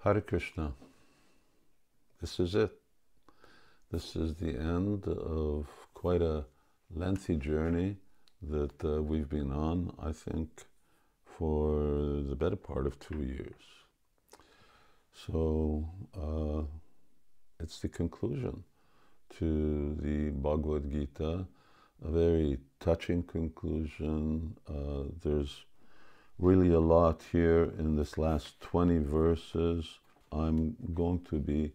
Hare Krishna. This is it. This is the end of quite a lengthy journey that we've been on, I think, for the better part of 2 years. So it's the conclusion to the Bhagavad Gita, a very touching conclusion. There's really a lot here in this last 20 verses. I'm going to be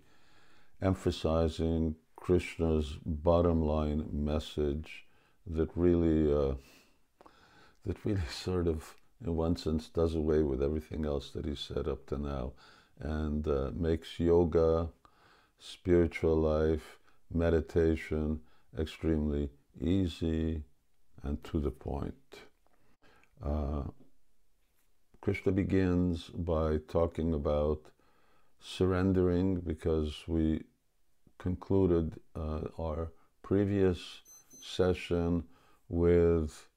emphasizing Krishna's bottom line message that really sort of, in one sense, does away with everything else that he said up to now, and makes yoga, spiritual life, meditation extremely easy and to the point. Krishna begins by talking about surrendering, because we concluded our previous session with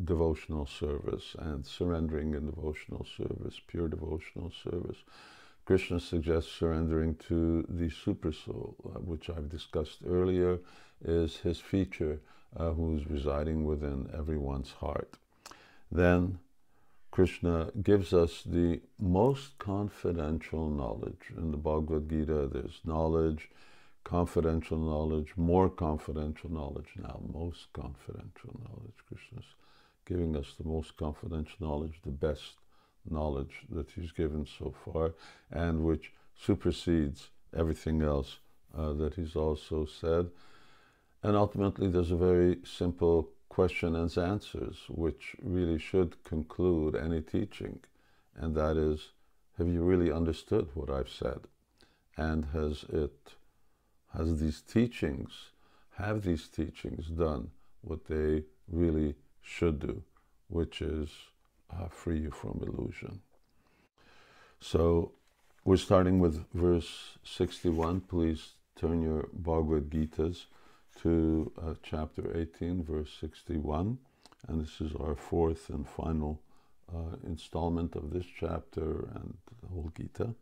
devotional service and surrendering in devotional service, pure devotional service. Krishna suggests surrendering to the Supersoul, which I've discussed earlier, is his feature, who's residing within everyone's heart. Then Krishna gives us the most confidential knowledge. In the Bhagavad Gita, there's knowledge, confidential knowledge, more confidential knowledge. Now, most confidential knowledge. Krishna's giving us the most confidential knowledge, the best knowledge that he's given so far, and which supersedes everything else that he's also said. And ultimately, there's a very simple question and answers, which really should conclude any teaching, and that is, have you really understood what I've said? And have these teachings done what they really should do, which is free you from illusion? So we're starting with verse 61. Please turn your Bhagavad Gitas to chapter 18, verse 61, and this is our fourth and final installment of this chapter and the whole Gita.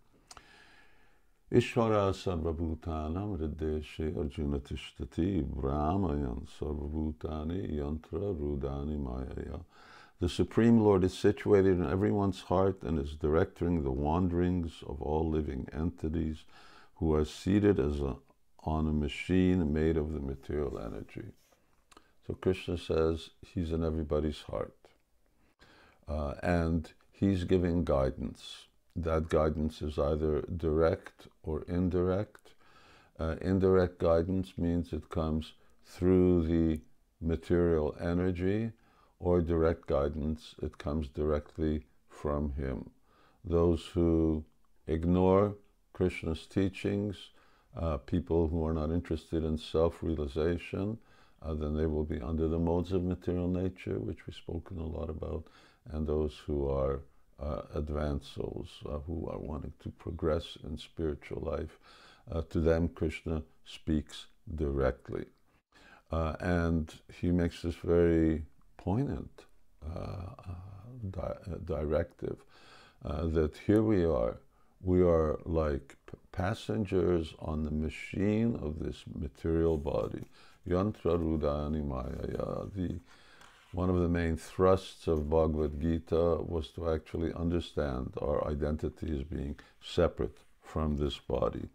Ishvara sarvabhutanam riddeshe arjuna tishtati brahmayan sarvabhutani yantra rudani mayaya. The Supreme Lord is situated in everyone's heart and is directing the wanderings of all living entities, who are seated on a machine made of the material energy. So Krishna says he's in everybody's heart, and he's giving guidance. That guidance is either direct or indirect. Indirect guidance means it comes through the material energy, or direct guidance, it comes directly from him. Those who ignore Krishna's teachings, people who are not interested in self-realization, then they will be under the modes of material nature, which we've spoken a lot about, and those who are advanced souls, who are wanting to progress in spiritual life, to them Krishna speaks directly. And he makes this very poignant directive, that here we are like passengers on the machine of this material body. Yantra rudani mayaya. One of the main thrusts of Bhagavad Gita was to actually understand our identity as being separate from this body.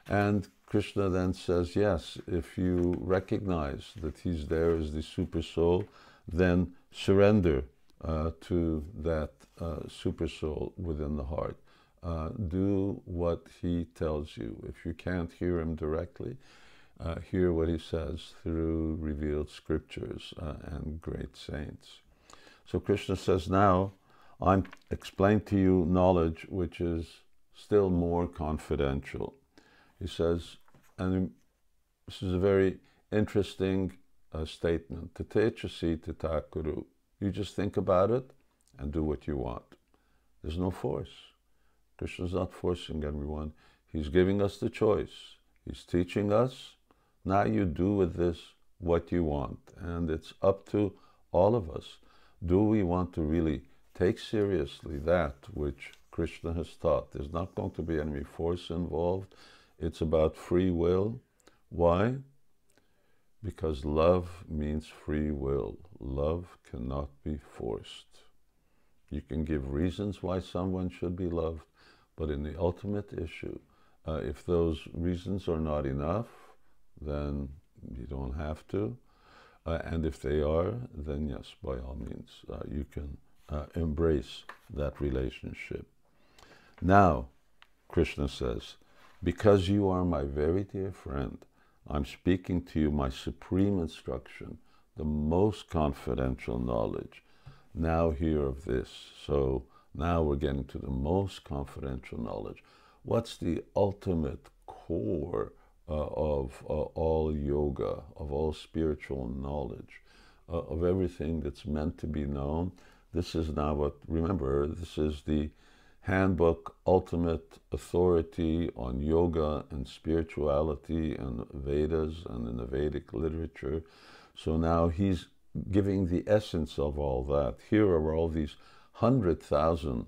And Krishna then says, yes, if you recognize that he's there as the super soul, then surrender to that super soul within the heart. Do what he tells you. If you can't hear him directly, hear what he says through revealed scriptures and great saints. So Krishna says, now I'm explaining to you knowledge which is still more confidential. He says, and this is a very interesting statement, Tatechasi tatakuru. You just think about it and do what you want. There's no force. Krishna's not forcing everyone. He's giving us the choice. He's teaching us, now you do with this what you want. And it's up to all of us. Do we want to really take seriously that which Krishna has taught. There's not going to be any force involved. It's about free will. Why? Because love means free will. Love cannot be forced. You can give reasons why someone should be loved, but in the ultimate issue, if those reasons are not enough, then you don't have to. And if they are, then yes, by all means, you can embrace that relationship. Now, Krishna says, because you are my very dear friend, I'm speaking to you my supreme instruction, the most confidential knowledge. Now hear of this. So now we're getting to the most confidential knowledge. What's the ultimate core of all yoga, of all spiritual knowledge, of everything that's meant to be known? This is now what, remember, this is the handbook, ultimate authority on yoga and spirituality and Vedas and in the Vedic literature. So now he's giving the essence of all that. Here are all these 100,000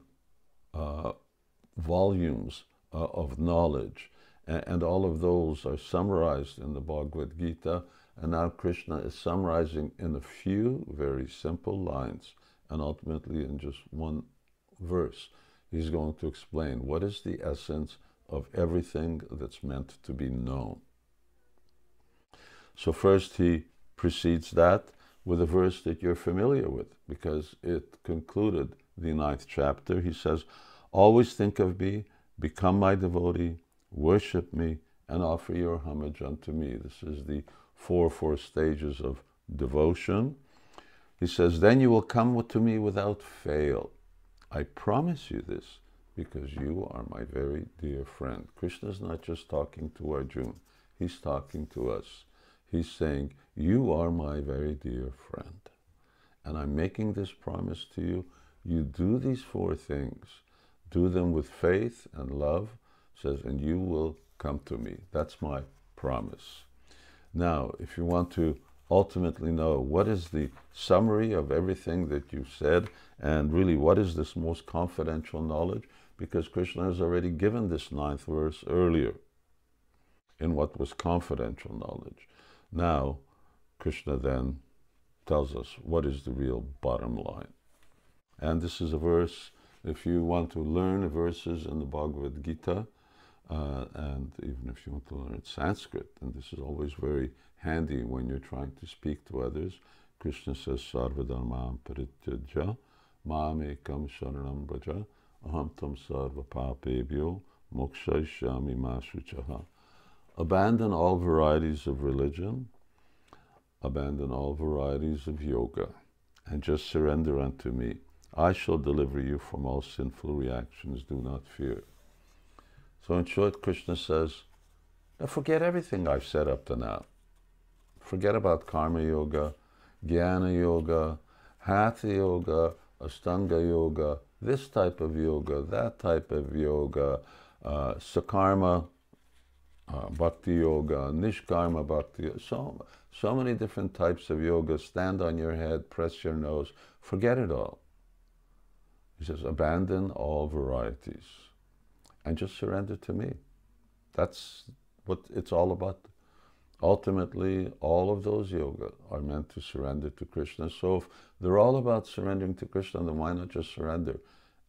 volumes of knowledge, and all of those are summarized in the Bhagavad Gita, and now Krishna is summarizing in a few very simple lines, and ultimately in just one verse. He's going to explain what is the essence of everything that's meant to be known. So first he precedes that with a verse that you're familiar with, because it concluded the 9th chapter. He says, always think of me, become my devotee, worship me, and offer your homage unto me. This is the four stages of devotion. He says, then you will come to me without fail. I promise you this, because you are my very dear friend. Krishna is not just talking to Arjuna, he's talking to us. He's saying, you are my very dear friend, and I'm making this promise to you. You do these 4 things, do them with faith and love, says, and you will come to me. That's my promise. Now, if you want to ultimately know what is the summary of everything that you've said, and really what is this most confidential knowledge, because Krishna has already given this 9th verse earlier in what was confidential knowledge. Now, Krishna then tells us what is the real bottom line. And this is a verse, if you want to learn verses in the Bhagavad Gita, and even if you want to learn Sanskrit, and this is always very handy when you're trying to speak to others, Krishna says, Sarvadharmam parityajya, mam ekam sharanam braja, aham tam sarva papebhyo, mokshayishyami ma shuchaha. Abandon all varieties of religion, abandon all varieties of yoga, and just surrender unto me. I shall deliver you from all sinful reactions, do not fear. So in short, Krishna says, forget everything I've said up to now. Forget about karma yoga, jnana yoga, hatha yoga, astanga yoga, this type of yoga, that type of yoga, sakarma bhakti yoga, nishkarma bhakti, so many different types of yoga. Stand on your head, press your nose, forget it all. He says, abandon all varieties and just surrender to me. That's what it's all about. Ultimately, all of those yoga are meant to surrender to Krishna. So if they're all about surrendering to Krishna, then why not just surrender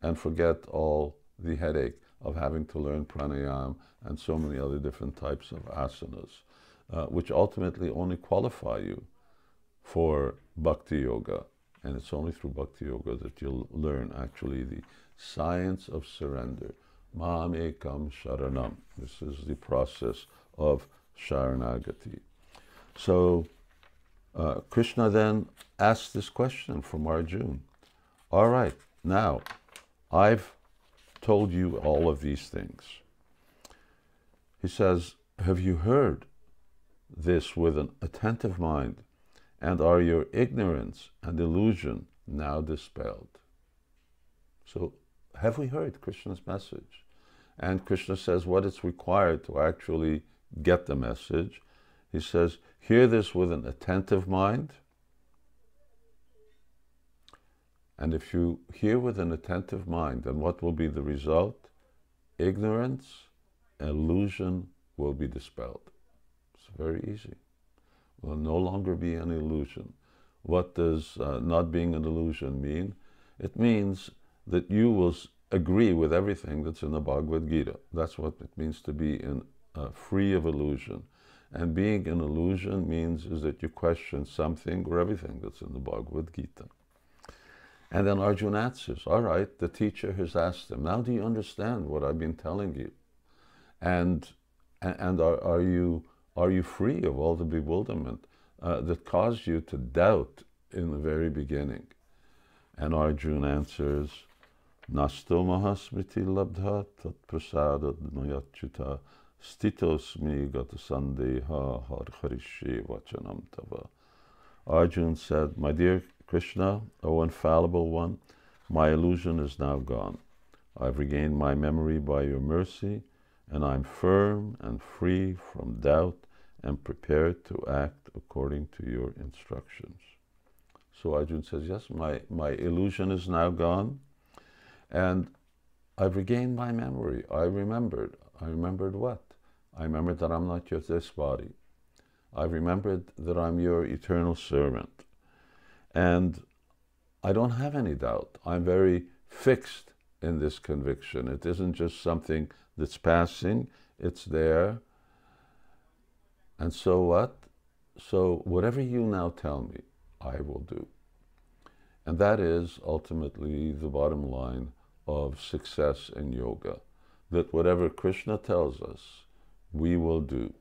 and forget all the headache of having to learn pranayama and so many other different types of asanas, which ultimately only qualify you for bhakti yoga. And it's only through bhakti yoga that you'll learn actually the science of surrender. Mam ekam sharanam. This is the process of Sharanagati. So Krishna then asks this question from Arjuna. All right, now I've told you all of these things. He says, have you heard this with an attentive mind, and are your ignorance and illusion now dispelled? So have we heard Krishna's message? And Krishna says what is required to actually get the message. He says, hear this with an attentive mind, And if you hear with an attentive mind, then what will be the result? Ignorance, illusion will be dispelled. It's very easy. It will no longer be an illusion. What does not being an illusion mean? It means that you will agree with everything that's in the Bhagavad Gita. That's what it means to be free of illusion. And being an illusion means is that you question something or everything that's in the Bhagavad Gita. And then Arjuna answers, all right, the teacher has asked him, now do you understand what I've been telling you? And are you free of all the bewilderment that caused you to doubt in the very beginning? And Arjuna answers, Nasto mahasmriti labdha tat prasada mayachyuta stitosmi gata sandeha har harishe vachanam tava. Arjuna said, my dear Krishna, O infallible one, my illusion is now gone. I've regained my memory by your mercy, and I'm firm and free from doubt and prepared to act according to your instructions. So Arjuna says, yes, my illusion is now gone, and I've regained my memory. I remembered. I remembered what? I remembered that I'm not this body. I remembered that I'm your eternal servant. And I don't have any doubt. I'm very fixed in this conviction. It isn't just something that's passing, it's there. And so what? So whatever you now tell me, I will do. And that is ultimately the bottom line of success in yoga, that whatever Krishna tells us, we will do.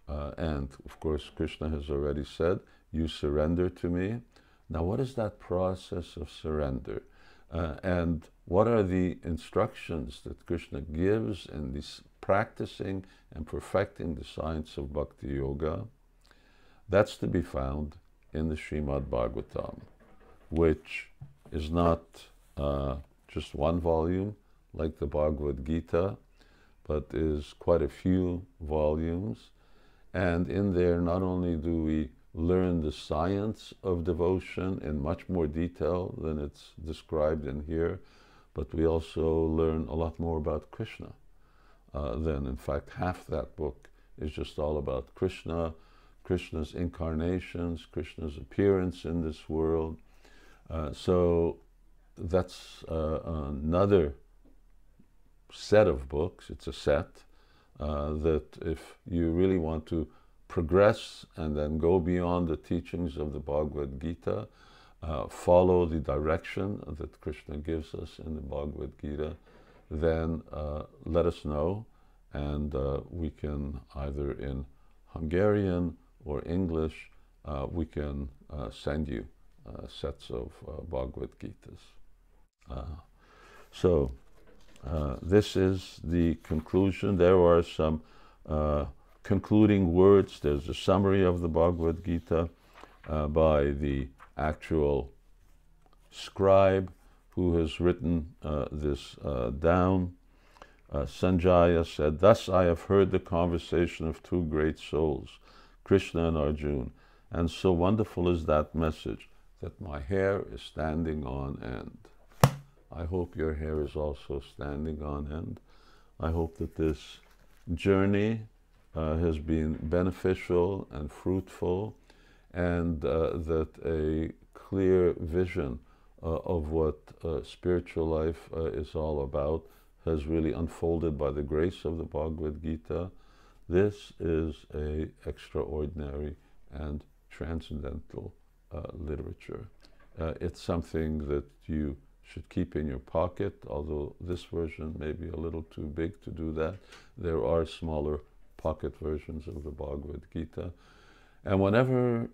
And of course, Krishna has already said, you surrender to me. Now, what is that process of surrender? And what are the instructions that Krishna gives in this practicing and perfecting the science of Bhakti Yoga? That's to be found in the Srimad Bhagavatam, which is not just one volume like the Bhagavad Gita, but is quite a few volumes. And in there, not only do we learn the science of devotion in much more detail than it's described in here, but we also learn a lot more about Krishna. Then, in fact, half that book is just all about Krishna, Krishna's incarnations, Krishna's appearance in this world. So that's another set of books. It's a set that if you really want to progress and then go beyond the teachings of the Bhagavad Gita, follow the direction that Krishna gives us in the Bhagavad Gita, then let us know, and we can either in Hungarian or English, we can send you sets of Bhagavad Gitas. So this is the conclusion. There are some concluding words. There's a summary of the Bhagavad Gita by the actual scribe who has written this down. Sanjaya said, thus I have heard the conversation of two great souls, Krishna and Arjuna, and so wonderful is that message that my hair is standing on end. I hope your hair is also standing on end. I hope that this journey has been beneficial and fruitful, and that a clear vision of what spiritual life is all about has really unfolded by the grace of the Bhagavad Gita. This is an extraordinary and transcendental literature. It's something that you should keep in your pocket, although this version may be a little too big to do that. There are smaller pocket versions of the Bhagavad Gita. And whenever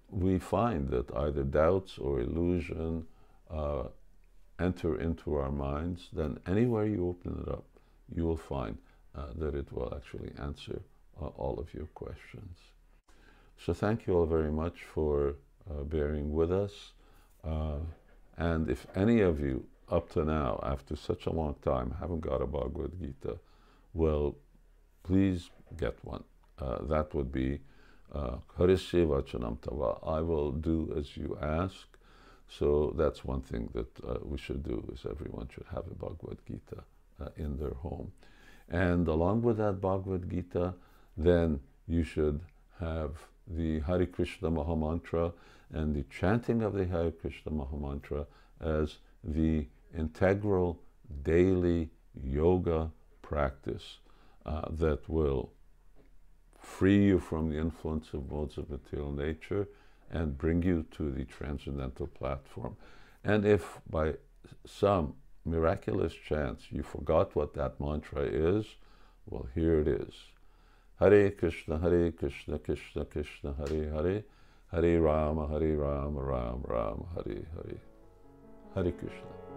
we find that either doubts or illusion enter into our minds, then anywhere you open it up, you will find that it will actually answer all of your questions. So thank you all very much for bearing with us. And if any of you up to now, after such a long time, haven't got a Bhagavad Gita, well, please get one. That would be Harishe Vachanam Tava. I will do as you ask. So that's one thing that we should do, is everyone should have a Bhagavad Gita in their home. And along with that Bhagavad Gita, then you should have the Hare Krishna Mahamantra and the chanting of the Hare Krishna Mahamantra as the integral daily yoga practice that will free you from the influence of modes of material nature and bring you to the transcendental platform. And if by some miraculous chance you forgot what that mantra is, well, here it is. Hare Krishna, Krishna Krishna, Hare Hare, Hare Rama, Rama Rama, Hare Hare. Hare Krishna.